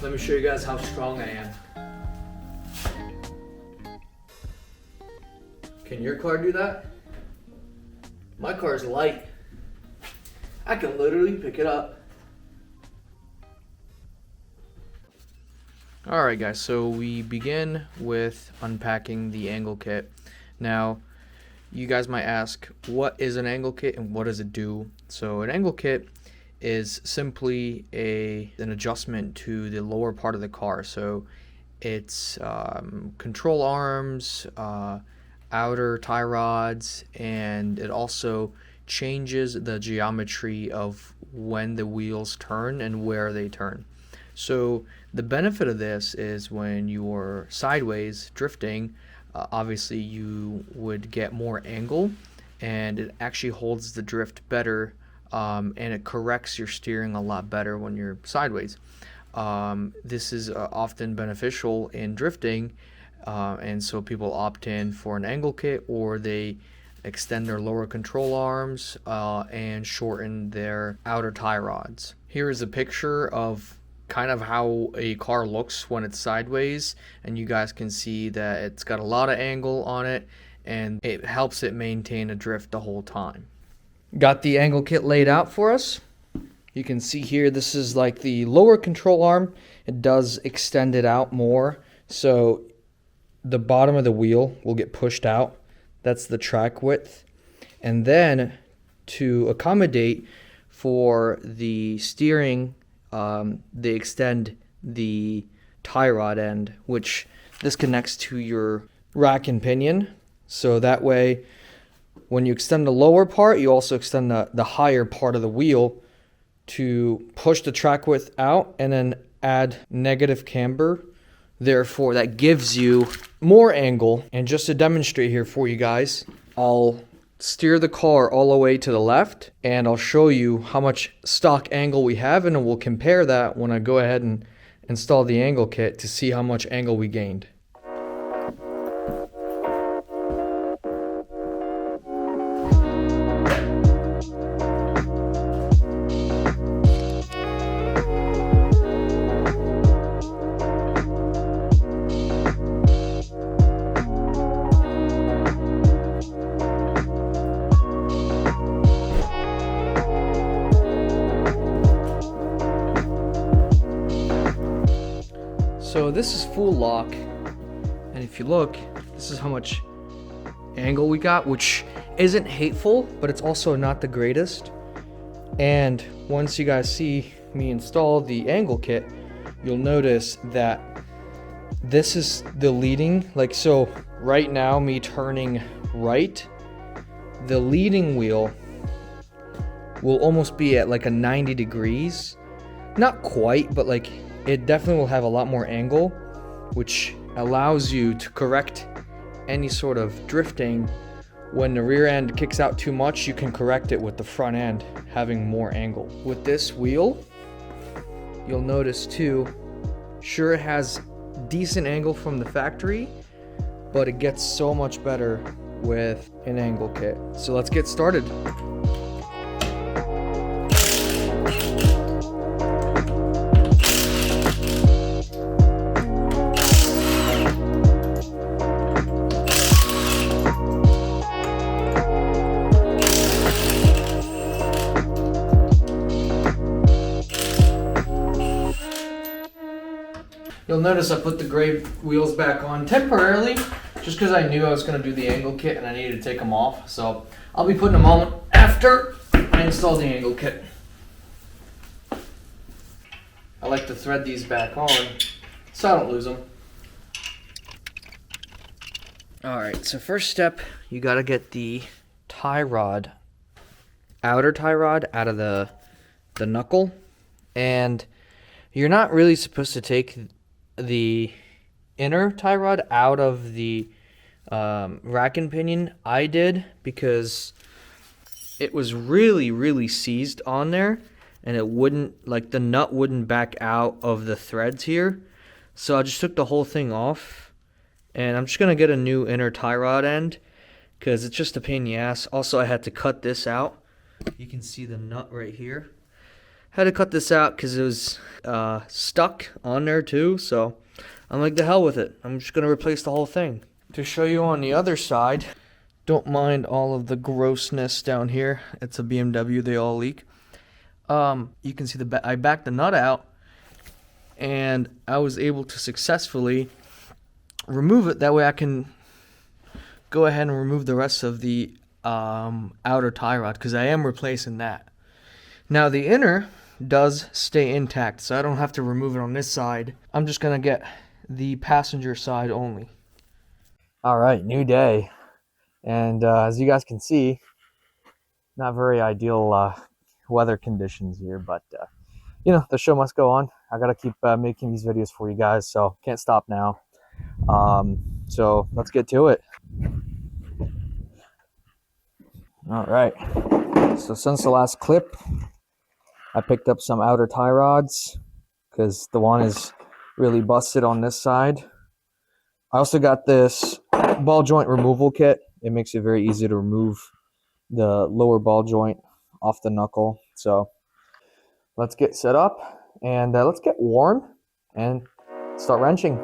Let me show you guys how strong I am. Can your car do that? My car's light. I can literally pick it up. Alright guys, so we begin with unpacking the angle kit. Now, you guys might ask, what is an angle kit and what does it do? So an angle kit is simply an adjustment to the lower part of the car. So it's control arms, outer tie rods, and it also changes the geometry of when the wheels turn and where they turn. So the benefit of this is when you're sideways drifting, obviously you would get more angle, and it actually holds the drift better, and it corrects your steering a lot better when you're sideways. This is often beneficial in drifting, and so people opt in for an angle kit, or they extend their lower control arms and shorten their outer tie rods. Here is a picture of kind of how a car looks when it's sideways, and you guys can see that it's got a lot of angle on it, and it helps it maintain a drift the whole time. Got the angle kit laid out for us. You can see here, this is like the lower control arm. It does extend it out more, so the bottom of the wheel will get pushed out. That's the track width. And then to accommodate for the steering, they extend the tie rod end, which this connects to your rack and pinion. So that way, when you extend the lower part, you also extend the higher part of the wheel to push the track width out and then add negative camber. Therefore, that gives you more angle. And just to demonstrate here for you guys, I'll steer the car all the way to the left, and I'll show you how much stock angle we have, and we'll compare that when I go ahead and install the angle kit to see how much angle we gained. So this is full lock, and if you look, this is how much angle we got, which isn't hateful, but it's also not the greatest. And once you guys see me install the angle kit, you'll notice that this is the leading, like, so right now me turning right, the leading wheel will almost be at like a 90 degrees. Not quite, but like it definitely will have a lot more angle, which allows you to correct any sort of drifting. When the rear end kicks out too much, you can correct it with the front end having more angle. With this wheel, you'll notice too, sure it has decent angle from the factory, but it gets so much better with an angle kit. So let's get started. You'll notice I put the gray wheels back on temporarily, just because I knew I was going to do the angle kit and I needed to take them off. So I'll be putting them on after I install the angle kit. I like to thread these back on so I don't lose them. Alright, so first step, you got to get the tie rod, outer tie rod, out of the knuckle. And you're not really supposed to take the inner tie rod out of the rack and pinion. I did because it was really seized on there, and it wouldn't, like, the nut wouldn't back out of the threads here. So I just took the whole thing off, and I'm just gonna get a new inner tie rod end because it's just a pain in the ass. Also, I had to cut this out. You can see the nut right here. Had to cut this out because it was stuck on there too, so I'm like, the hell with it. I'm just going to replace the whole thing. To show you on the other side, don't mind all of the grossness down here. It's a BMW, they all leak. You can see I backed the nut out, and I was able to successfully remove it. That way I can go ahead and remove the rest of the outer tie rod, because I am replacing that. Now the inner does stay intact, so I don't have to remove it on this side. I'm just gonna get the passenger side only. All right, new day, and as you guys can see, not very ideal weather conditions here, but you know, the show must go on. I gotta keep making these videos for you guys, so can't stop now. So let's get to it. All right, so since the last clip, I picked up some outer tie rods because the one is really busted on this side. I also got this ball joint removal kit. It makes it very easy to remove the lower ball joint off the knuckle. So let's get set up and let's get warm and start wrenching.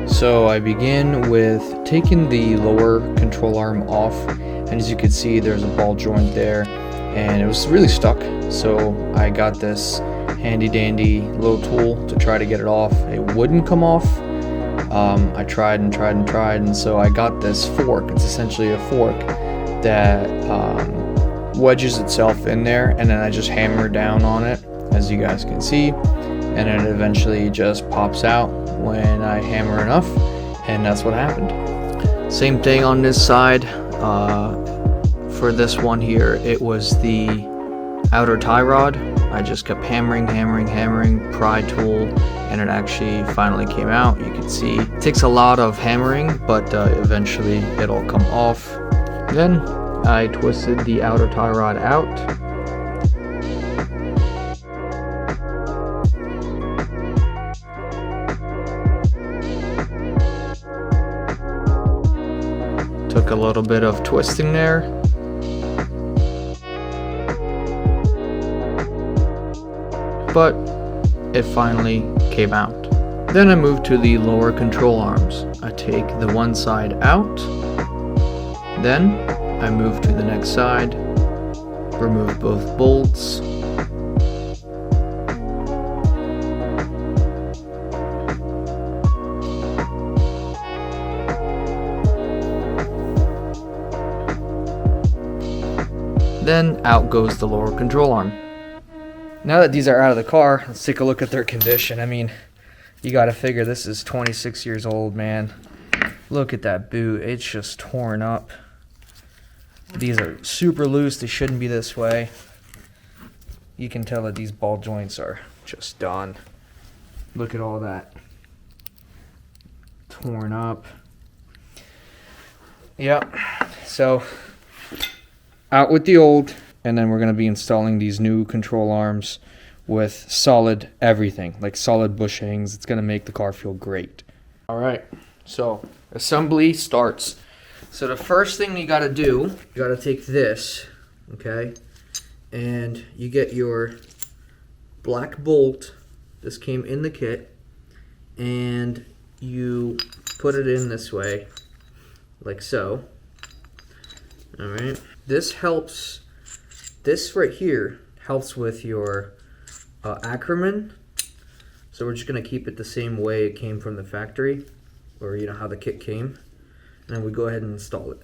So I begin with taking the lower control arm off, and as you can see, there's a ball joint there and it was really stuck. So I got this handy dandy little tool to try to get it off. It wouldn't come off. I tried and tried and tried, and so I got this fork. It's essentially a fork that wedges itself in there, and then I just hammer down on it, as you guys can see, and then it eventually just pops out when I hammer enough, and that's what happened. Same thing on this side. for this one here, it was the outer tie rod. I just kept hammering, pry tool, and it actually finally came out. You can see it takes a lot of hammering, but eventually it'll come off. Then I twisted the outer tie rod out. Took a little bit of twisting there. But it finally came out. Then I moved to the lower control arms. I take the one side out. Then I move to the next side, remove both bolts. Then out goes the lower control arm. Now that these are out of the car, let's take a look at their condition. I mean, you gotta figure this is 26 years old, man. Look at that boot, it's just torn up. These are super loose, they shouldn't be this way. You can tell that these ball joints are just done. Look at all that. Torn up. Yep, so out with the old, and then we're going to be installing these new control arms with solid everything, like solid bushings. It's going to make the car feel great. All right, so assembly starts. So the first thing you got to do, you got to take this, okay, and you get your black bolt. This came in the kit, and you put it in this way, like so. All right. This helps, this right here helps with your Ackerman. So we're just going to keep it the same way it came from the factory, or you know how the kit came. And then we go ahead and install it.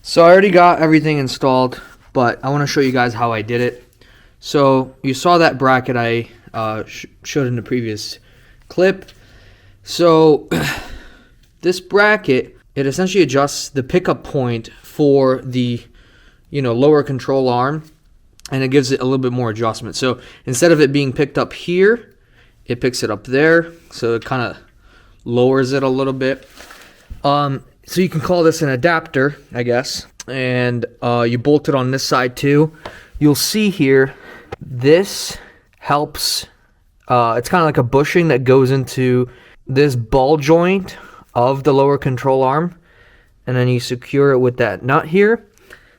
So I already got everything installed, but I want to show you guys how I did it. So you saw that bracket I showed in the previous clip. So this bracket, it essentially adjusts the pickup point for the lower control arm, and it gives it a little bit more adjustment. So instead of it being picked up here, it picks it up there, so it kind of lowers it a little bit. So you can call this an adapter, I guess, and you bolt it on this side too. You'll see here, this helps, it's kind of like a bushing that goes into this ball joint of the lower control arm, and then you secure it with that nut here.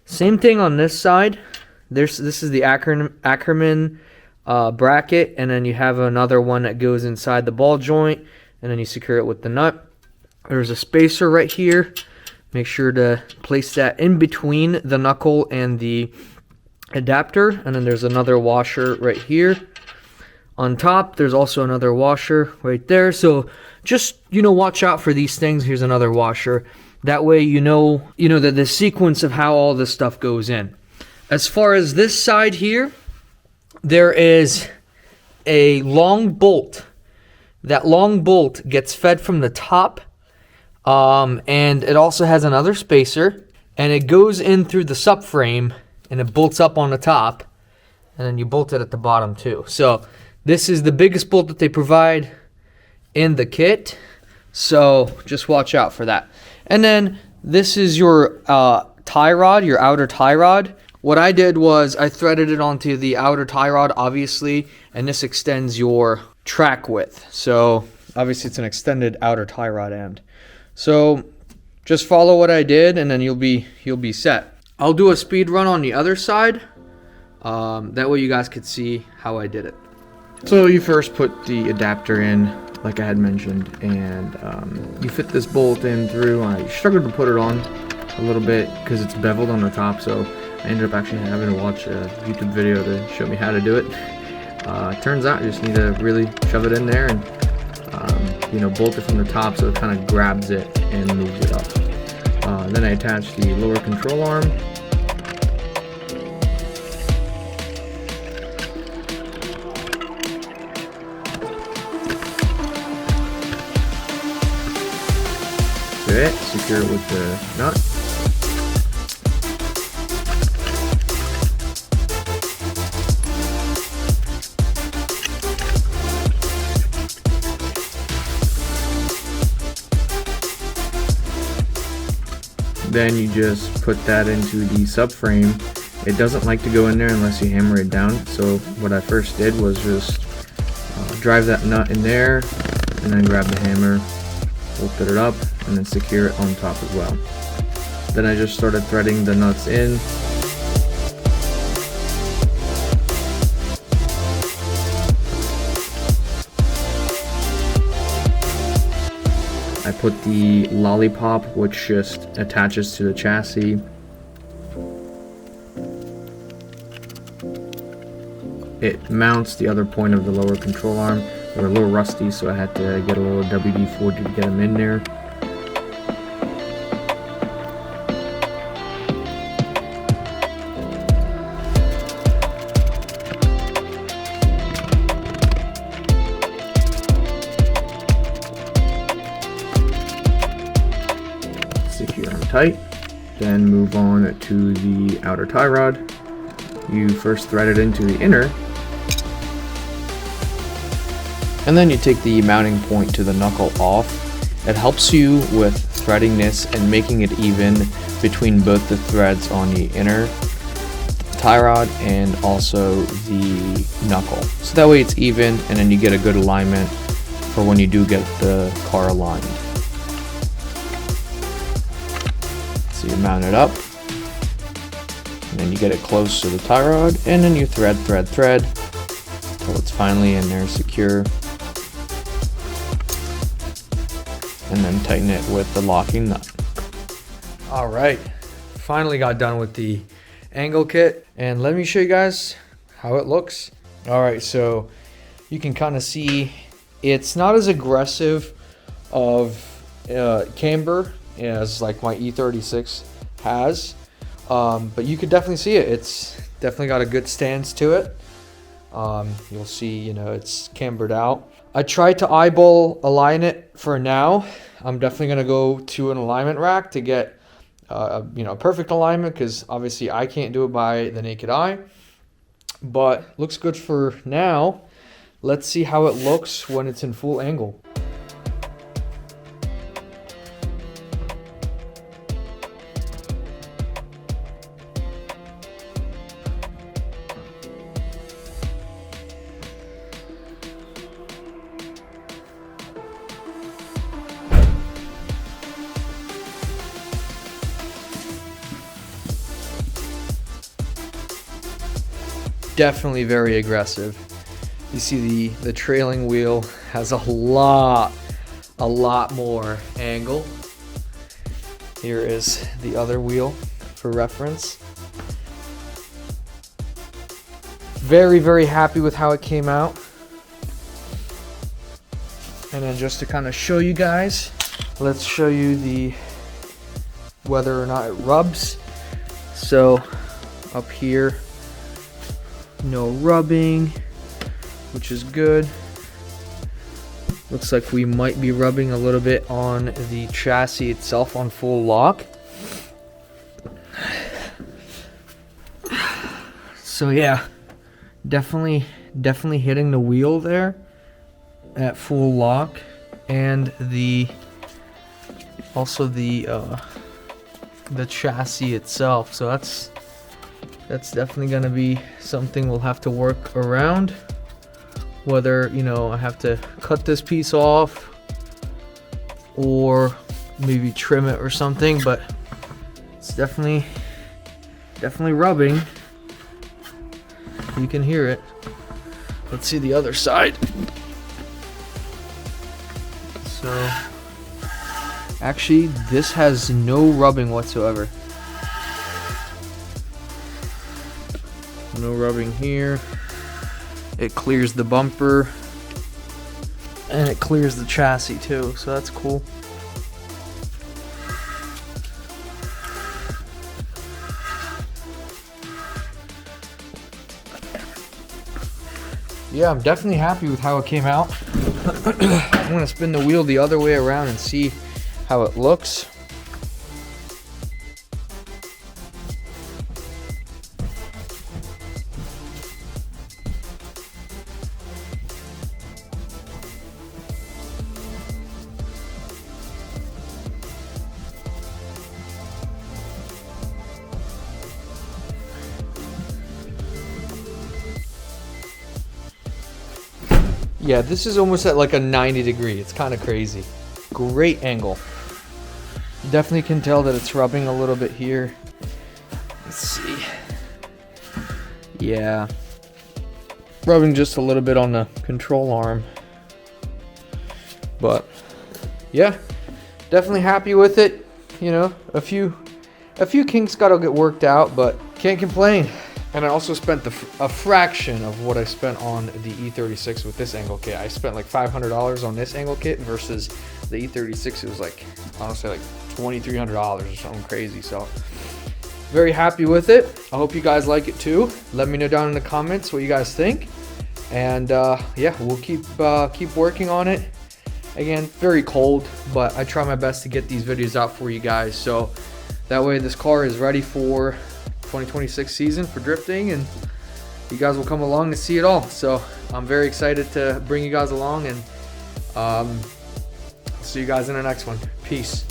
Same thing on this side. This is the Ackerman bracket, and then you have another one that goes inside the ball joint, and then you secure it with the nut. There's a spacer right here. Make sure to place that in between the knuckle and the adapter, and then there's another washer right here. On top, there's also another washer right there. So just, watch out for these things. Here's another washer. That way you know that the sequence of how all this stuff goes in. As far as this side here, there is a long bolt. That long bolt gets fed from the top, and it also has another spacer, and it goes in through the subframe, and it bolts up on the top, and then you bolt it at the bottom too. So this is the biggest bolt that they provide in the kit, so just watch out for that. And then this is your tie rod, your outer tie rod. What I did was I threaded it onto the outer tie rod, obviously, and this extends your track width. So obviously it's an extended outer tie rod end. So just follow what I did, and then you'll be set. I'll do a speed run on the other side. That way you guys could see how I did it. So you first put the adapter in, like I had mentioned, and you fit this bolt in through. I struggled to put it on a little bit because it's beveled on the top, so I ended up actually having to watch a YouTube video to show me how to do it. Turns out you just need to really shove it in there and bolt it from the top so it kind of grabs it and moves it up. Then I attached the lower control arm. Secure it with the nut. Then you just put that into the subframe. It doesn't like to go in there unless you hammer it down. So what I first did was just drive that nut in there, and then grab the hammer, lift it up, and then secure it on top as well. Then I just started threading the nuts in. I put the lollipop, which just attaches to the chassis. It mounts the other point of the lower control arm. They're a little rusty, so I had to get a little WD-40 to get them in there. Secure them tight. Then move on to the outer tie rod. You first thread it into the inner, and then you take the mounting point to the knuckle off. It helps you with threading this and making it even between both the threads on the inner tie rod and also the knuckle. So that way it's even, and then you get a good alignment for when you do get the car aligned. So you mount it up, and then you get it close to the tie rod, and then you thread until it's finally in there secure. And then tighten it with the locking nut. All right, finally got done with the angle kit, and let me show you guys how it looks. All right, so you can kind of see it's not as aggressive of camber as like my E46 has, but you could definitely see it. It's definitely got a good stance to it. You'll see, you know, it's cambered out. I tried to eyeball align it for now. I'm definitely gonna go to an alignment rack to get you know, perfect alignment, because obviously I can't do it by the naked eye, but looks good for now. Let's see how it looks when it's in full angle. Definitely very aggressive. You see the trailing wheel has a lot more angle. Here is the other wheel for reference. Very happy with how it came out. And then just to kind of show you guys, let's show you the whether or not it rubs. So up here, no rubbing, which is good. Looks like we might be rubbing a little bit on the chassis itself on full lock. So yeah, definitely hitting the wheel there at full lock, and also the chassis itself. So that's definitely gonna be something we'll have to work around. Whether, you know, I have to cut this piece off or maybe trim it or something, but it's definitely rubbing. You can hear it. Let's see the other side. So actually this has no rubbing whatsoever. No rubbing here. It clears the bumper and it clears the chassis too, so that's cool. Yeah, I'm definitely happy with how it came out. I'm gonna spin the wheel the other way around and see how it looks. Yeah, this is almost at like a 90 degree. It's kind of crazy. Great angle. Definitely can tell that it's rubbing a little bit here. Let's see. Yeah. Rubbing just a little bit on the control arm. But yeah, definitely happy with it. You know, a few kinks gotta get worked out, but can't complain. And I also spent a fraction of what I spent on the E46 with this angle kit. I spent like $500 on this angle kit versus the E36. It was like, honestly, like $2,300 or something crazy. So very happy with it. I hope you guys like it too. Let me know down in the comments what you guys think. And yeah, we'll keep working on it. Again, very cold, but I try my best to get these videos out for you guys. So that way this car is ready for 2026 season for drifting, and you guys will come along and see it all. So I'm very excited to bring you guys along, and see you guys in the next one. Peace.